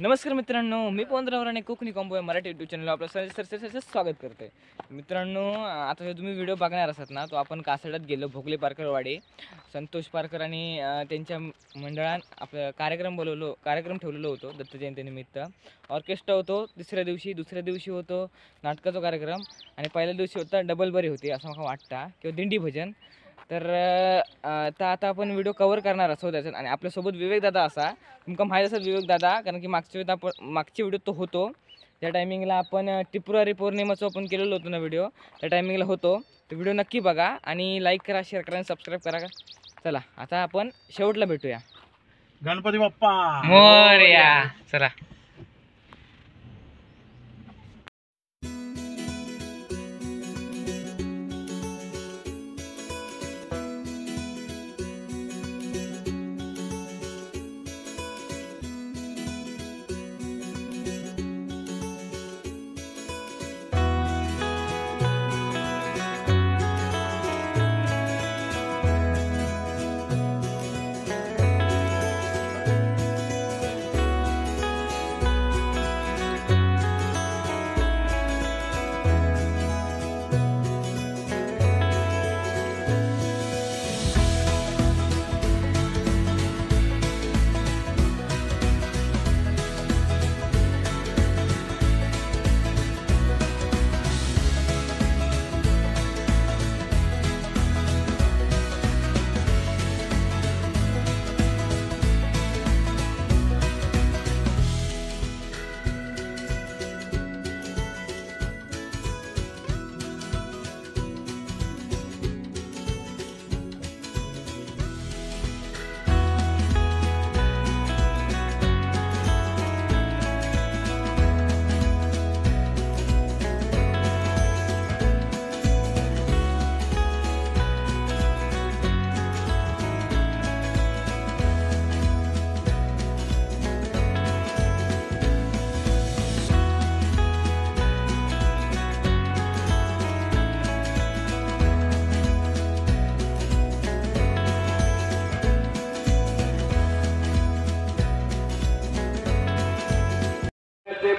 नमस्कार मित्रांनो, मी पवनराव कोकणी कॉम्बो या मराठी यूट्यूब चॅनल आपलं सर स्वागत करते. मित्रांनो, आता जो तुम्ही व्हिडिओ बघणार असाल ना, तो आपण कासड्यात गेलो. भोगले पारकरवाडी संतोष पारकर आणि त्यांच्या मंडळात आपलं कार्यक्रम ठेवलेलो होतो दत्त जयंतीनिमित्त. ऑर्केस्ट्रा होतो दुसऱ्या दिवशी होतो नाटकाचा कार्यक्रम आणि पहिल्या दिवशी होता डबल बरी होती असं मला वाटतं किंवा दिंडी भजन. तर आता आपण व्हिडिओ कव्हर करणार असो त्याच्यात आणि आपल्यासोबत विवेक दादा असा. तुमका माहीत असेल विवेक दादा, कारण की मागच्या व्हिडिओ तो होतो त्या टायमिंगला आपण त्रिपुरारी पौर्णिमेचं आपण केलेलं होतं ना व्हिडिओ, त्या टायमिंगला होतो. तो व्हिडिओ नक्की बघा आणि लाईक करा, शेअर करा आणि सबस्क्राईब करा. चला आता आपण शेवटला भेटूया. गणपती बाप्पा मोरया. चला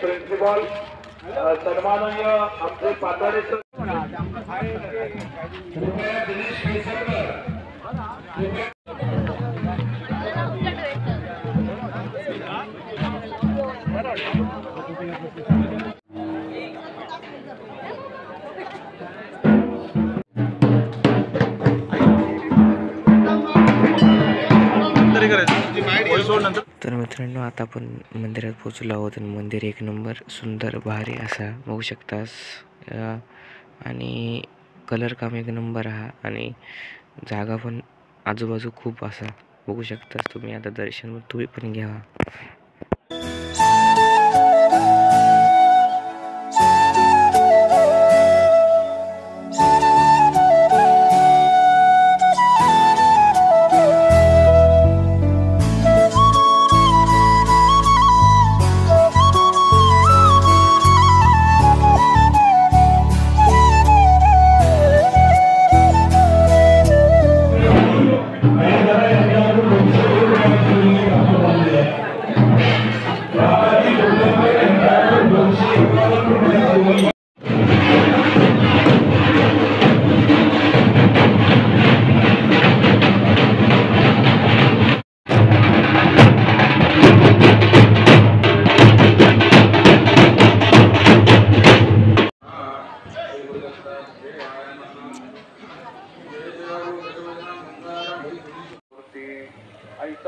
प्रिन्सिपल सन्माननीय आमचे पाताळे तर मित्रांनो, आता आपण मंदिरात पोहोचलो आहोत आणि मंदिर एक नंबर सुंदर भारी असा बघू शकतास. आणि कलर काम एक नंबर हा आणि जागा पण आजूबाजू खूप असा बघू शकतास तुम्ही. आता दर्शन तुम्ही पण घ्या.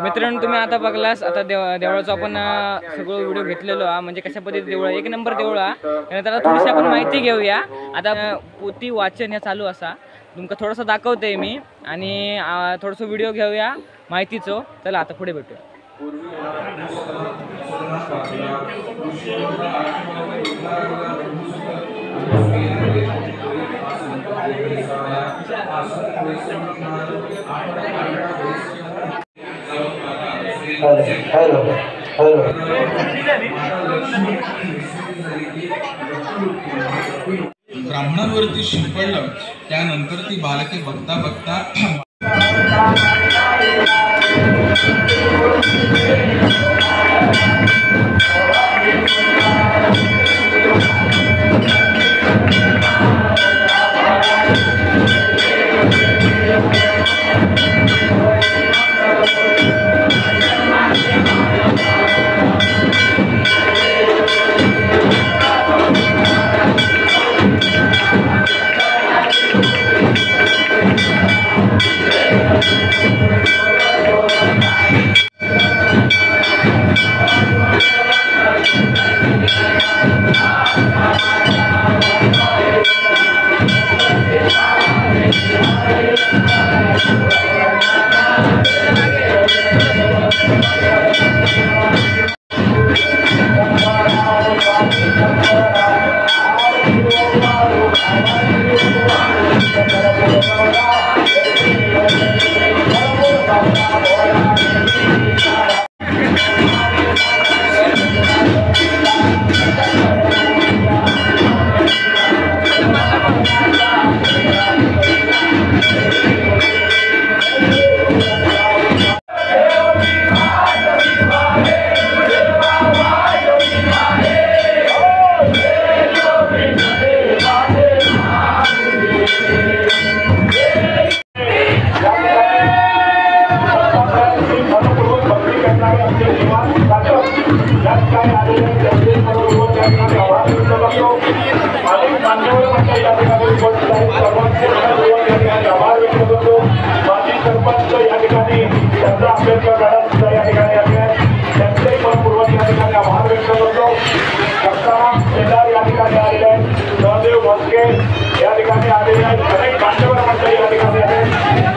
मित्रांनो, तुम्ही आता बघलास आता देवळाचं आपण सगळं व्हिडिओ घेतलेलो हा. म्हणजे कशा पद्धती देवळ एक नंबर देवळ हा. त्याला थोडीशी आपण माहिती घेऊया. आता पोथी वाचन हे चालू असा तुमका थोडंसं दाखवते मी आणि थोडंसं व्हिडिओ घेऊया माहितीचं. चला आता पुढे भेटूया. ब्राह्मणांवरती शिंपडलं. त्यानंतर ती बालके बघता बघता ठिकाणी आलेले त्यांचे सर्व त्या ठिकाणी आभार व्यक्त करतो. अनेक मान्यवर मंडळी या ठिकाणी उपस्थित आहेत. सर्वांचे या ठिकाणी आभार व्यक्त करतो. माजी सरपंच या ठिकाणी त्यांचा आंबेडकर मॅडम सुद्धा या ठिकाणी आले आहेत. त्यांचेही मनपूर्वक या ठिकाणी आभार व्यक्त करतो. सत्ताराम शेलार या ठिकाणी आलेले आहेत. सहदेव भोसके या ठिकाणी आलेले आहेत. अनेक मान्यवर मंडळी या ठिकाणी आहेत.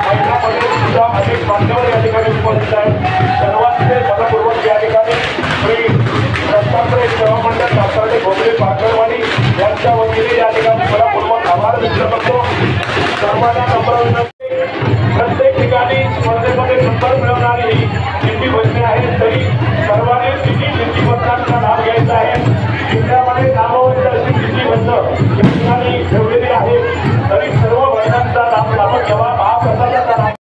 महिलांमध्ये सुद्धा अनेक मान्यवर या ठिकाणी उपस्थित आहेत. सर्वांचे मनपूर्वक या ठिकाणी श्री दत्तात्रय सेवा मंडळ सासर्डे भोगले पारकरवाडी यांच्या वतीने या ठिकाणी मनपूर्वक आभार व्यक्त करतो. सर्वांना नम्र विनंती, प्रत्येक ठिकाणी स्पर्धेमध्ये नंबर मिळवणारी ही दिंडी बसणे आहे. तरी सर्वांनी तिन्ही दिंडीबद्धांचा लाभ घ्यायचा आहे. जिल्ह्यामध्ये नामवंत अशी दिंडीबद्ध या ठिकाणी ठेवलेली आहे. तरी सर्व वर्गांचा लाभ घ्यावा. महाप्रसादाचा लाभ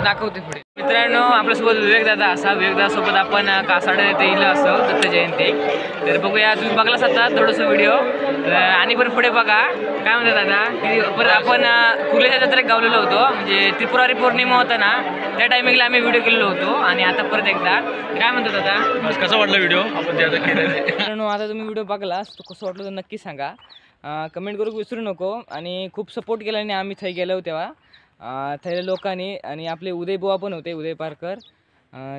दाखवते पुढे. मित्रांनो आपल्यासोबत विवेक दादा असा, विवेक दादा सोबत आपण कासाडे येथे येईल असो दत्त जयंती. तर बघूया, तुम्ही बघलाच आता थोडंसं व्हिडिओ आणि पण पुढे बघा काय म्हणतात दादा की परत आपण कुर्ल्याच्या जत्रेत गावलेलो होतो, म्हणजे त्रिपुरारी पौर्णिमा होता ना त्या टायमिंगला आम्ही व्हिडिओ केलेलो होतो. आणि आता परत एकदा काय म्हणतात दादा, कसा वाटला व्हिडिओ आपण जे आता केलेला आहे? मित्रांनो आता तुम्ही व्हिडिओ बघलास तो कसं वाटलं तर नक्की सांगा, कमेंट करू विसरू नको. आणि खूप सपोर्ट केला आणि आम्ही थै गेलो तेव्हा थैल्या लोकांनी. आणि आपले उदय बुवा पण होते, उदय पारकर,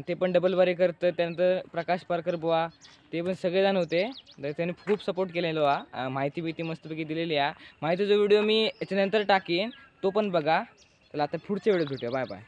ते पण डबल बारी करतं. त्यानंतर प्रकाश पारकर बुवा ते पण सगळेजण होते. तर त्यांनी खूप सपोर्ट केलेला. माहिती बिती मस्तपैकी दिलेली आहे. माहितीचा व्हिडिओ मी याच्यानंतर टाकीन, तो पण बघा. चला आता पुढच्या व्हिडिओ भेटूया. Bye bye.